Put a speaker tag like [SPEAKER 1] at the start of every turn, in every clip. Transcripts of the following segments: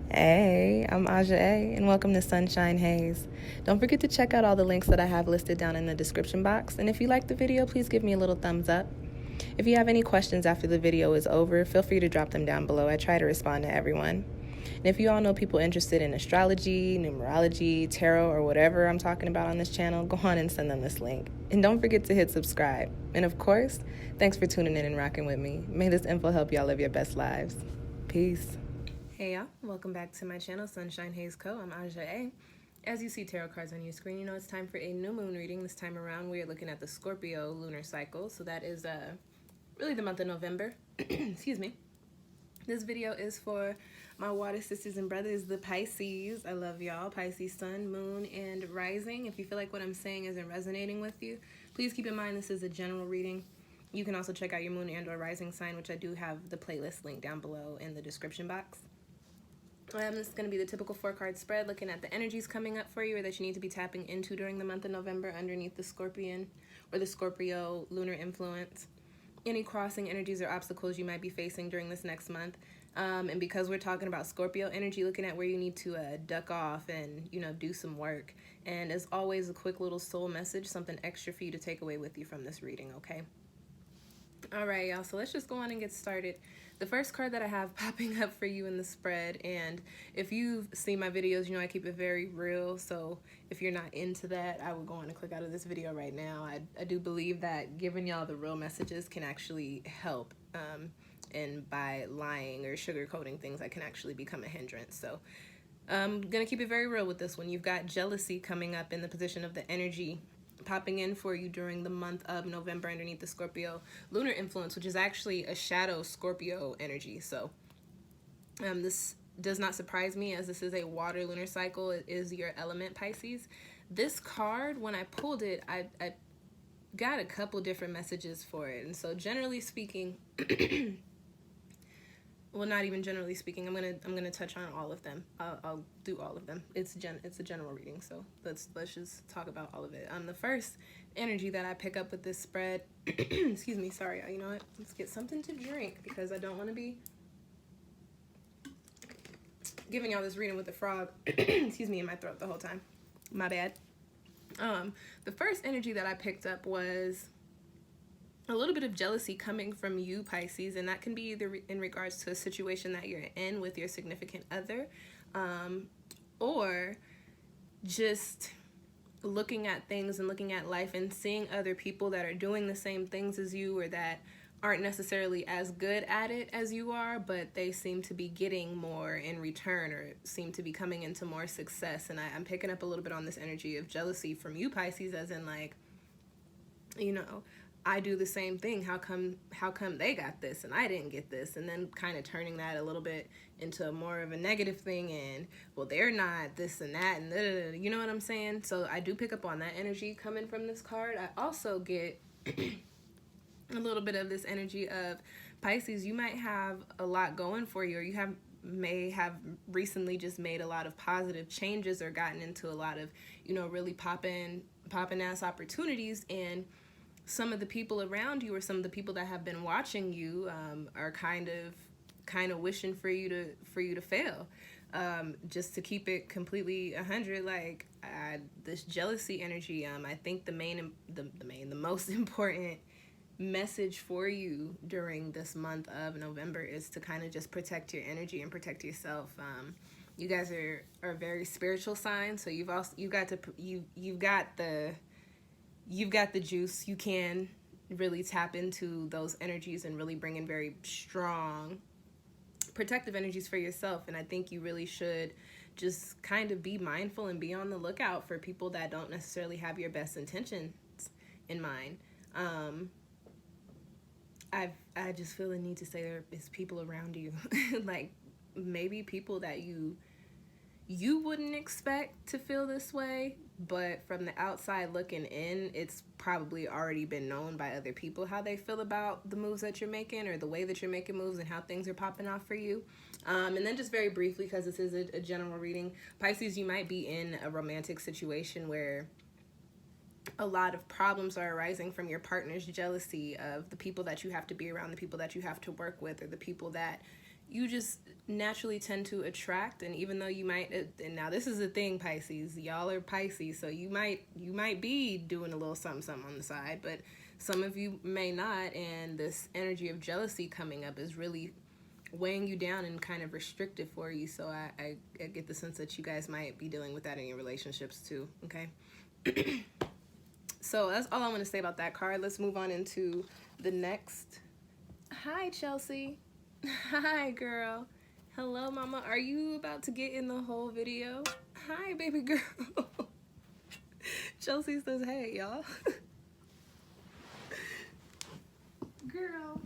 [SPEAKER 1] Hey, I'm Aja A, and welcome to Sunshine Haze. Don't forget to check out all the links that I have listed down in the description box, and if you like the video, please give me a little thumbs up. If you have any questions after the video is over, feel free to drop them down below. I try to respond to everyone. And if you all know people interested in astrology, numerology, tarot, or whatever I'm talking about on this channel, go on and send them this link. And don't forget to hit subscribe. And of course, thanks for tuning in and rocking with me. May this info help y'all live your best lives. Peace. Hey y'all, welcome back to my channel, SunshinehazeCo. I'm Aja A. As you see tarot cards on your screen, you know it's time for a new moon reading. This time around, we are looking at the Scorpio lunar cycle. So that is really the month of November. Excuse me. This video is for my water sisters and brothers, the Pisces. I love y'all. Pisces sun, moon, and rising. If you feel like what I'm saying isn't resonating with you, please keep in mind this is a general reading. You can also check out your moon and or rising sign, which I do have the playlist link down below in the description box. This is going to be the typical 4-card spread, looking at the energies coming up for you or that you need to be tapping into during the month of November underneath the Scorpion or the Scorpio lunar influence. Any crossing energies or obstacles you might be facing during this next month. And because we're talking about Scorpio energy, looking at where you need to duck off and, do some work. And as always, a quick little soul message, something extra for you to take away with you from this reading, okay? All right, y'all, so let's just go on and get started. The first card that I have popping up for you in the spread, and if you've seen my videos, you know I keep it very real, so if you're not into that, I would go on and click out of this video right now. I do believe that giving y'all the real messages can actually help, and by lying or sugarcoating things, that can actually become a hindrance. So I'm going to keep it very real with this one. You've got jealousy coming up in the position of the energy popping in for you during the month of November underneath the Scorpio lunar influence, which is actually a shadow Scorpio energy. So this does not surprise me, as this is a water lunar cycle. It is your element, Pisces. This card, when I pulled it, I got a couple different messages for it. And so generally speaking, well, not even generally speaking, I'm gonna touch on all of them. I'll do all of them. It's a general reading, so let's just talk about all of it. The first energy that I pick up with this spread, excuse me, sorry, you know what? Let's get something to drink because I don't want to be giving y'all this reading with the frog, excuse me, in my throat the whole time. My bad. The first energy that I picked up was a little bit of jealousy coming from you, Pisces, and that can be either in regards to a situation that you're in with your significant other, or just looking at things and looking at life and seeing other people that are doing the same things as you or that aren't necessarily as good at it as you are, but they seem to be getting more in return or seem to be coming into more success. And I'm picking up a little bit on this energy of jealousy from you, Pisces, as in like, I do the same thing. How come they got this and I didn't get this? And then kind of turning that a little bit into more of a negative thing and, well, they're not this and that and you know what I'm saying? So I do pick up on that energy coming from this card. I also get a little bit of this energy of Pisces. You might have a lot going for you, or you may have recently just made a lot of positive changes or gotten into a lot of, really popping ass opportunities, and some of the people around you or some of the people that have been watching you are kind of wishing for you to fail. Just to keep it completely 100, like this jealousy energy. I think the most important message for you during this month of November is to kind of just protect your energy and protect yourself. You guys are very spiritual signs, so you've got the juice. You can really tap into those energies and really bring in very strong protective energies for yourself. And I think you really should just kind of be mindful and be on the lookout for people that don't necessarily have your best intentions in mind. I just feel the need to say there is people around you, like maybe people that you wouldn't expect to feel this way, but from the outside looking in, it's probably already been known by other people how they feel about the moves that you're making or the way that you're making moves and how things are popping off for you. And then just very briefly, because this is a general reading, Pisces, you might be in a romantic situation where a lot of problems are arising from your partner's jealousy of the people that you have to be around, the people that you have to work with, or the people that you just naturally tend to attract. And even though you might, and now this is the thing, Pisces, y'all are Pisces, so you might be doing a little something on the side, but some of you may not, and this energy of jealousy coming up is really weighing you down and kind of restrictive for you. So I get the sense that you guys might be dealing with that in your relationships too. Okay. So that's all I want to say about that card. Let's move on into the next. Hi, Chelsea. Hi, girl. Hello, mama. Are you about to get in the whole video? Hi, baby girl. Chelsea says, hey, y'all. Girl.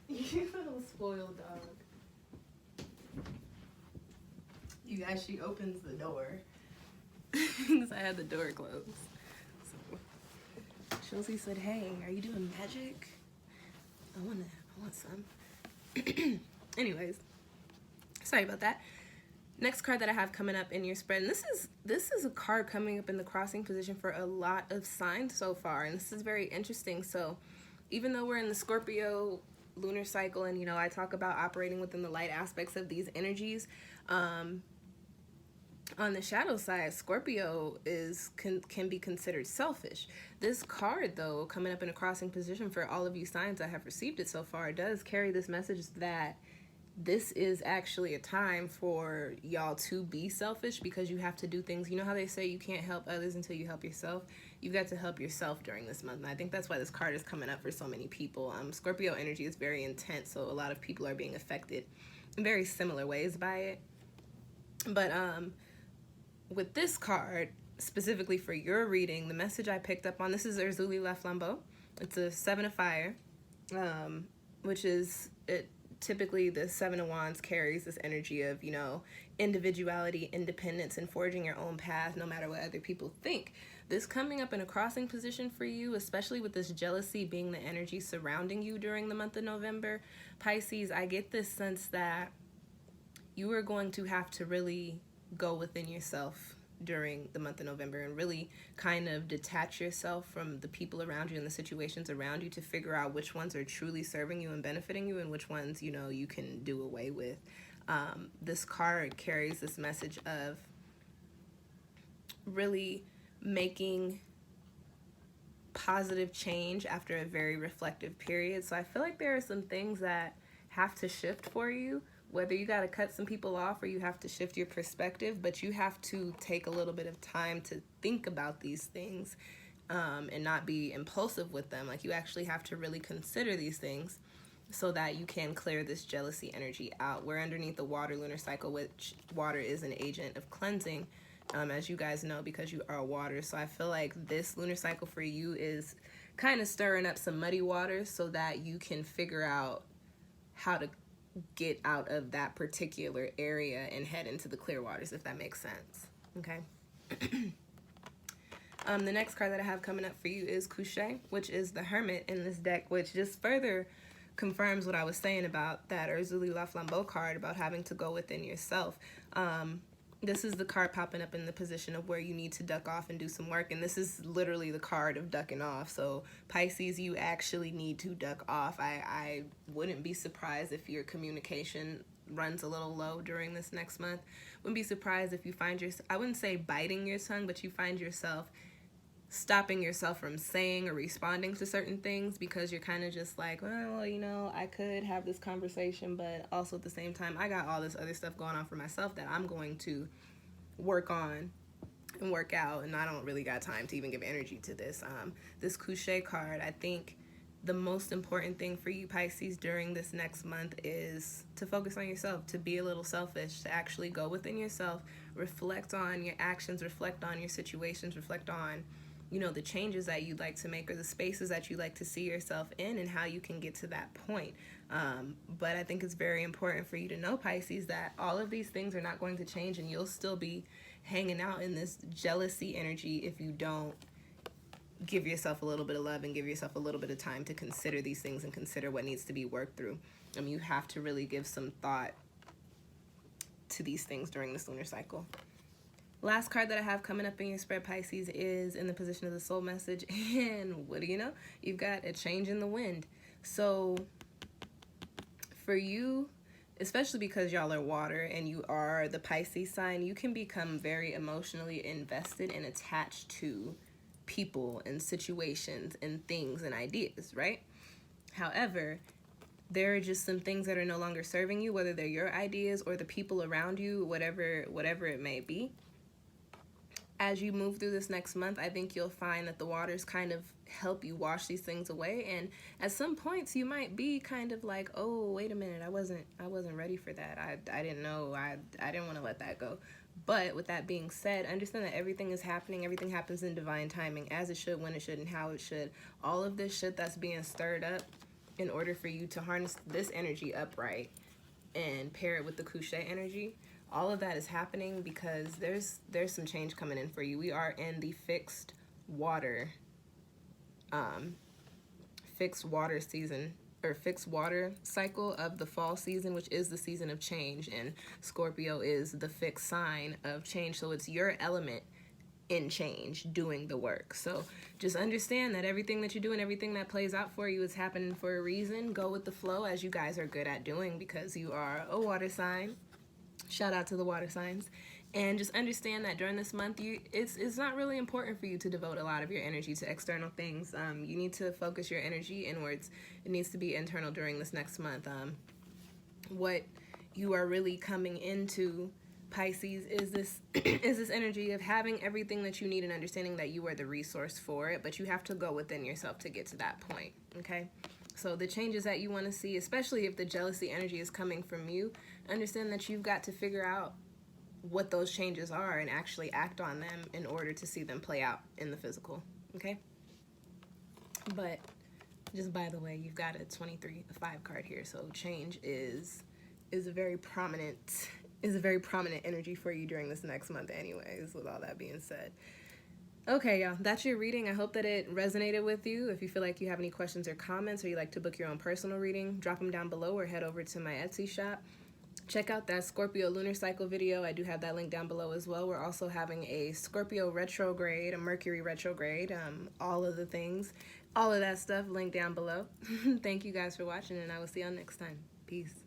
[SPEAKER 1] You little spoiled dog. You guys, she opens the door. Because I had the door closed. So Chelsea said, hey, are you doing magic? I want some. Anyways, sorry about that. Next card that I have coming up in your spread, and this is a card coming up in the crossing position for a lot of signs so far, and this is very interesting. So even though we're in the Scorpio lunar cycle, and you know, I talk about operating within the light aspects of these energies, on the shadow side, Scorpio can be considered selfish. This card, though, coming up in a crossing position for all of you signs that have received it so far, does carry this message that this is actually a time for y'all to be selfish, because you have to do things. You know how they say you can't help others until you help yourself? You've got to help yourself during this month. And I think that's why this card is coming up for so many people. Scorpio energy is very intense, so a lot of people are being affected in very similar ways by it. But with this card, specifically for your reading, the message I picked up on, this is Erzuli La Flambeau. It's a 7 of fire, which is it. Typically, the 7 of Wands carries this energy of, you know, individuality, independence, and forging your own path no matter what other people think. This coming up in a crossing position for you, especially with this jealousy being the energy surrounding you during the month of November, Pisces, I get this sense that you are going to have to really go within yourself during the month of November and really kind of detach yourself from the people around you and the situations around you to figure out which ones are truly serving you and benefiting you and which ones, you know, you can do away with. This card carries this message of really making positive change after a very reflective period. So I feel like there are some things that have to shift for you, whether you got to cut some people off or you have to shift your perspective, but you have to take a little bit of time to think about these things and not be impulsive with them. Like, you actually have to really consider these things so that you can clear this jealousy energy out. We're underneath the water lunar cycle, which water is an agent of cleansing, as you guys know, because you are water. So I feel like this lunar cycle for you is kind of stirring up some muddy waters so that you can figure out how to get out of that particular area and head into the clear waters, if that makes sense. Okay. The next card that I have coming up for you is Couché, which is the Hermit in this deck, which just further confirms what I was saying about that Erzuli La Flambeau card about having to go within yourself. This is the card popping up in the position of where you need to duck off and do some work. And this is literally the card of ducking off. So Pisces, you actually need to duck off. I wouldn't be surprised if your communication runs a little low during this next month. Wouldn't be surprised if you find yourself, I wouldn't say biting your tongue, but you find yourself stopping yourself from saying or responding to certain things because you're kind of just like, well, you know, I could have this conversation, but also at the same time, I got all this other stuff going on for myself that I'm going to work on and work out, and I don't really got time to even give energy to this. This Couché card, I think the most important thing for you, Pisces, during this next month is to focus on yourself, to be a little selfish, to actually go within yourself, reflect on your actions, reflect on your situations, reflect on, you know, the changes that you'd like to make or the spaces that you like to see yourself in and how you can get to that point. But I think it's very important for you to know, Pisces, that all of these things are not going to change and you'll still be hanging out in this jealousy energy if you don't give yourself a little bit of love and give yourself a little bit of time to consider these things and consider what needs to be worked through. You have to really give some thought to these things during this lunar cycle. Last card that I have coming up in your spread, Pisces, is in the position of the soul message. And what do you know? You've got a change in the wind. So for you, especially because y'all are water and you are the Pisces sign, you can become very emotionally invested and attached to people and situations and things and ideas, right? However, there are just some things that are no longer serving you, whether they're your ideas or the people around you, whatever it may be. As you move through this next month, I think you'll find that the waters kind of help you wash these things away. And at some points, you might be kind of like, oh, wait a minute, I wasn't ready for that. I didn't know. I didn't want to let that go. But with that being said, understand that everything is happening. Everything happens in divine timing, as it should, when it should, and how it should. All of this shit that's being stirred up, in order for you to harness this energy upright and pair it with the couche energy, all of that is happening because there's some change coming in for you. We are in the fixed water season, or fixed water cycle of the fall season, which is the season of change, and Scorpio is the fixed sign of change, so it's your element in change doing the work. So just understand that everything that you do and everything that plays out for you is happening for a reason. Go with the flow, as you guys are good at doing, because you are a water sign. Shout out to the water signs. And just understand that during this month, it's not really important for you to devote a lot of your energy to external things. You need to focus your energy inwards. It needs to be internal during this next month. What you are really coming into, Pisces, is this is this energy of having everything that you need and understanding that you are the resource for it, but you have to go within yourself to get to that point, okay? So the changes that you want to see, especially if the jealousy energy is coming from you, understand that you've got to figure out what those changes are and actually act on them in order to see them play out in the physical, okay? But just by the way, you've got a 5 card here, so change is a very prominent energy for you during this next month anyways, with all that being said. Okay, y'all, that's your reading. I hope that it resonated with you. If you feel like you have any questions or comments, or you'd like to book your own personal reading, drop them down below or head over to my Etsy shop. Check out that Scorpio Lunar Cycle video. I do have that link down below as well. We're also having a Scorpio retrograde, a Mercury retrograde, all of the things, all of that stuff linked down below. Thank you guys for watching, and I will see y'all next time. Peace.